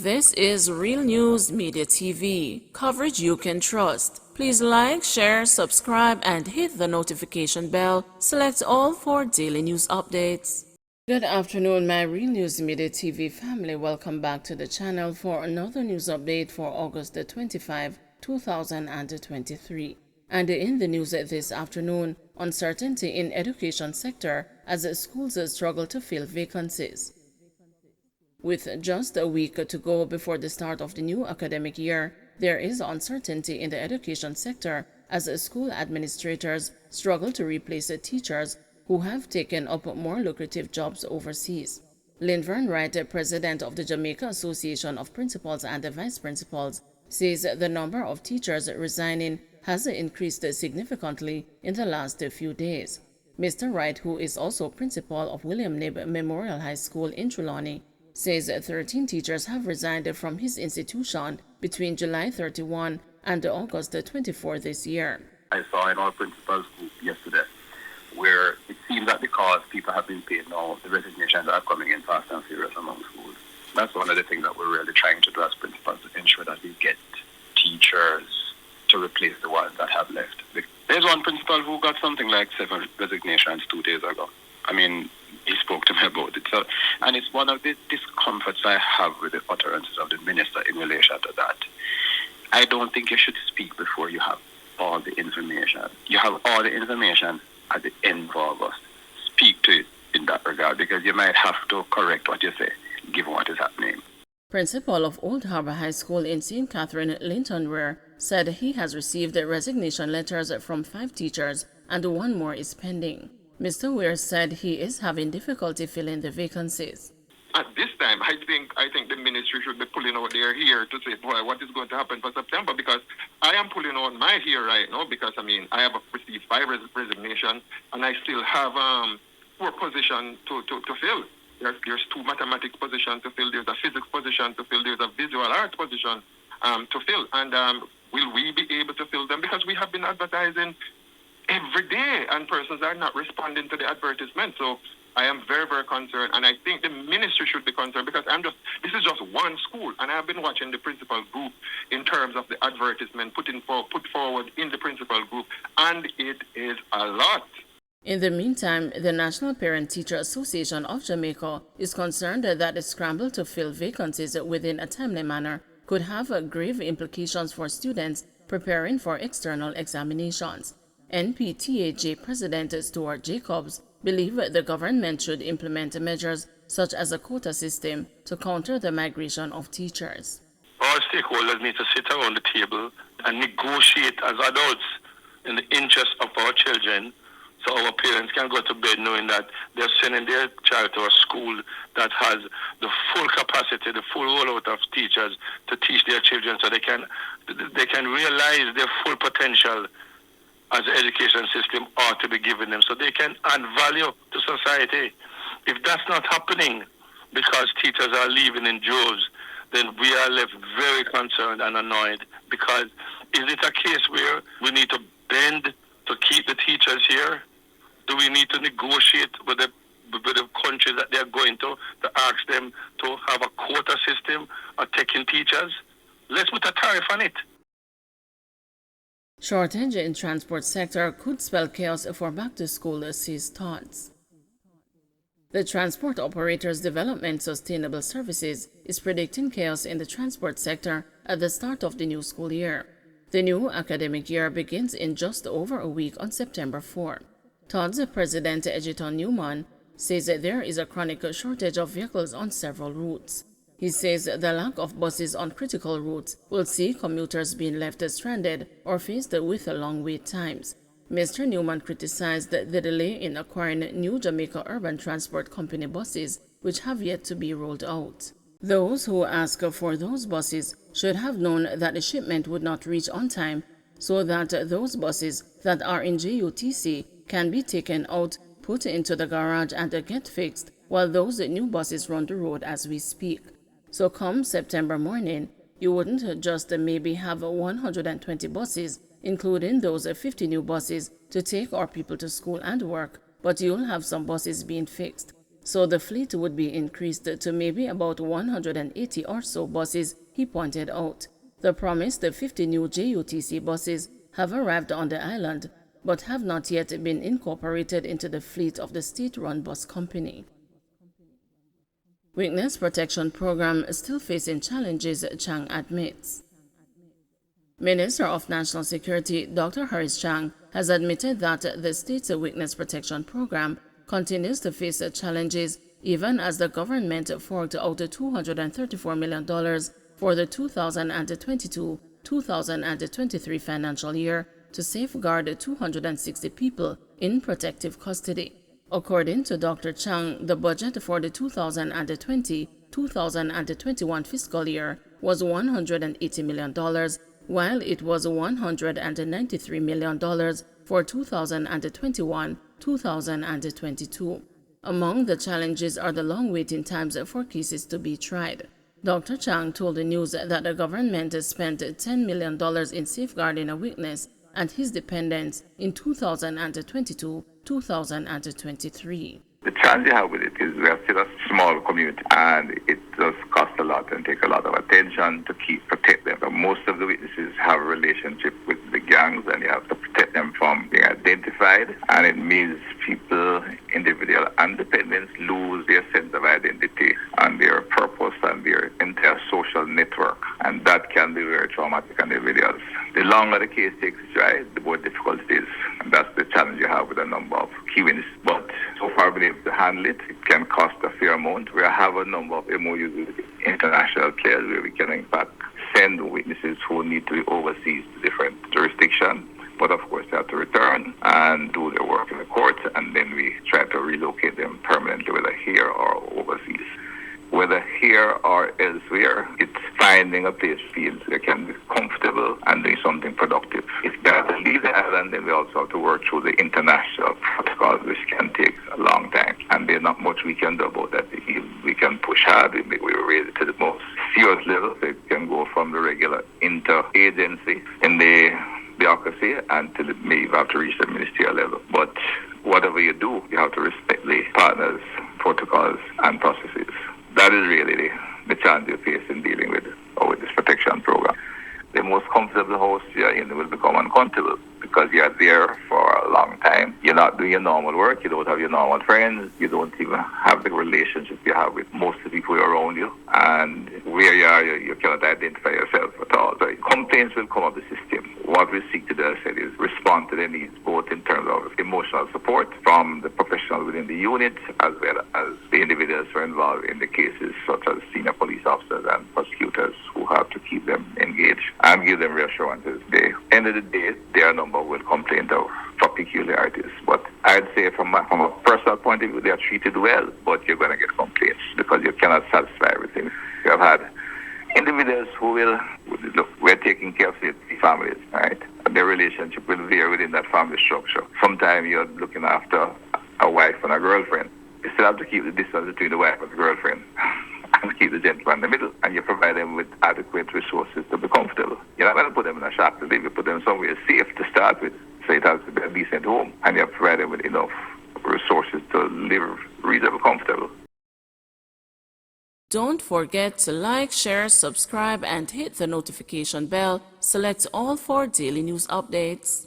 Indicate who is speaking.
Speaker 1: This is Real News Media TV, coverage you can trust. Please like, share, subscribe, and hit the notification bell. Select all for daily news updates. Good afternoon, my Real News Media TV family. Welcome back to the channel for another news update for August the 25, 2023. And in the news this afternoon, uncertainty in education sector as schools struggle to fill vacancies. With just a week to go before the start of the new academic year, there is uncertainty in the education sector as school administrators struggle to replace teachers who have taken up more lucrative jobs overseas. Linvern Wright, president of the Jamaica Association of Principals and Vice Principals, says the number of teachers resigning has increased significantly in the last few days. Mr. Wright, who is also principal of William Knibb Memorial High School in Trelawney, says 13 teachers have resigned from his institution between July 31 and August 24 this year.
Speaker 2: I saw in our principal's group yesterday where it seems that because people have been paid now, the resignations are coming in fast and furious among schools. That's one of the things that we're really trying to do as principals, to ensure that we get teachers to replace the ones that have left. There's one principal who got something like 7 resignations 2 days ago. I mean, he spoke to me about it. So, and it's one of the discomforts I have with the utterances of the minister in relation to that. I don't think you should speak before you have all the information. You have all the information at the end of August. Speak to it in that regard, because you might have to correct what you say, given what is happening.
Speaker 1: Principal of Old Harbor High School in St. Catherine, Linton Weir, said he has received resignation letters from 5 teachers and 1 more is pending. Mr. Weir said he is having difficulty filling the vacancies.
Speaker 3: At this time, I think the ministry should be pulling out their hair to say, boy, what is going to happen for September? Because I am pulling out my hair right now, because I have received 5 resignations and I still have 4 positions to fill. There's 2 mathematics positions to fill, there's a physics position to fill, there's a visual arts position to fill. And will we be able to fill them? Because we have been advertising every day and persons are not responding to the advertisement. So I am very, very concerned, and I think the ministry should be concerned, because this is just one school, and I've been watching the principal group in terms of the advertisement put forward in the principal group, and it is a lot.
Speaker 1: In the meantime, the National Parent-Teacher Association of Jamaica is concerned that the scramble to fill vacancies within a timely manner could have grave implications for students preparing for external examinations. NPTAJ President Stuart Jacobs believes the government should implement measures such as a quota system to counter the migration of teachers.
Speaker 4: All stakeholders need to sit around the table and negotiate as adults in the interest of our children, so our parents can go to bed knowing that they're sending their child to a school that has the full capacity, the full rollout of teachers to teach their children, so they can realize their full potential as the education system ought to be giving them, so they can add value to society. If that's not happening because teachers are leaving in droves, then we are left very concerned and annoyed, because is it a case where we need to bend to keep the teachers here? Do we need to negotiate with the countries that they're going to ask them to have a quota system of taking teachers? Let's put a tariff on it.
Speaker 1: Shortage in transport sector could spell chaos for back-to-school season starts. The Transport Operators Development Sustainable Services is predicting chaos in the transport sector at the start of the new school year. The new academic year begins in just over a week on September 4. TOD's President Egerton Newman says that there is a chronic shortage of vehicles on several routes. He says the lack of buses on critical routes will see commuters being left stranded or faced with long wait times. Mr. Newman criticized the delay in acquiring new Jamaica Urban Transport Company buses, which have yet to be rolled out. Those who ask for those buses should have known that the shipment would not reach on time, so that those buses that are in JUTC can be taken out, put into the garage and get fixed, while those new buses run the road as we speak. So come September morning, you wouldn't just maybe have 120 buses, including those 50 new buses to take our people to school and work, but you'll have some buses being fixed. so the fleet would be increased to maybe about 180 or so buses, he pointed out. The promised 50 new JUTC buses have arrived on the island, but have not yet been incorporated into the fleet of the state-run bus company. Witness Protection Program still facing challenges, Chang admits. Minister of National Security Dr. Harris Chang has admitted that the state's Witness Protection Program continues to face challenges even as the government forked out $234 million for the 2022-2023 financial year to safeguard 260 people in protective custody. According to Dr. Chang, the budget for the 2020-2021 fiscal year was $180 million, while it was $193 million for 2021-2022. Among the challenges are the long waiting times for cases to be tried. Dr. Chang told the news that the government spent $10 million in safeguarding a witness and his dependents in 2022-2023.
Speaker 5: The challenge you have with it is we are still a small community and it does cost a lot and take a lot of attention to protect them. But most of the witnesses have a relationship with the gangs and you have to protect them from being identified, and it means people, individual and dependents, lose their sense of identity and their purpose and their entire social network, and that can be very traumatic on individuals. The longer the case takes to try, the more difficult it is, and that's the challenge you have with a number of key witnesses. But so far, we've been able to handle it. It can cost a fair amount. We have a number of MOUs with international players where we can, in fact, send witnesses who need to be overseas to different jurisdictions. But of course, they have to return and do their work in the court, and then we try to relocate them permanently, whether here or overseas. Whether here or elsewhere, it's finding a place fields that can be comfortable and doing something productive. If they have to leave the island, then we also have to work through the international protocols, which can take a long time. And there's not much we can do about that. We can push hard, we raise it to the most serious level, so it can go from the regular inter-agency in the bureaucracy until it may have to reach the ministerial level. But whatever you do, you have to respect the partners' protocols and processes. That is really the challenge you face in dealing with this protection program. The most comfortable host you're in will become uncomfortable because you're there for a long time. You're not doing your normal work. You don't have your normal friends. You don't even have the relationship you have with most of the people around you. And where you are, you cannot identify yourself at all. So complaints will come up the system. What we seek to do, I said, is respond to their needs, both in terms of emotional support from the professionals within the unit, as well as the individuals who are involved in the cases, such as senior police officers and prosecutors, who have to keep them engaged and give them reassurances. At the end of the day, their number will complain of peculiarities. But I'd say from a personal point of view, they are treated well, but you're going to get complaints because you cannot satisfy everything. You have had individuals who will, look, we're taking care of the families, right? And their relationship will vary within that family structure. Sometimes you're looking after a wife and a girlfriend. You still have to keep the distance between the wife and the girlfriend and keep the gentleman in the middle, and you provide them with adequate resources to be comfortable. You're not going to put them in a shack to live. You put them somewhere safe to start with, so it has to be a decent home, and you provide them with enough resources to live reasonably comfortable.
Speaker 1: Don't forget to like, share, subscribe, and hit the notification bell. Select all for daily news updates.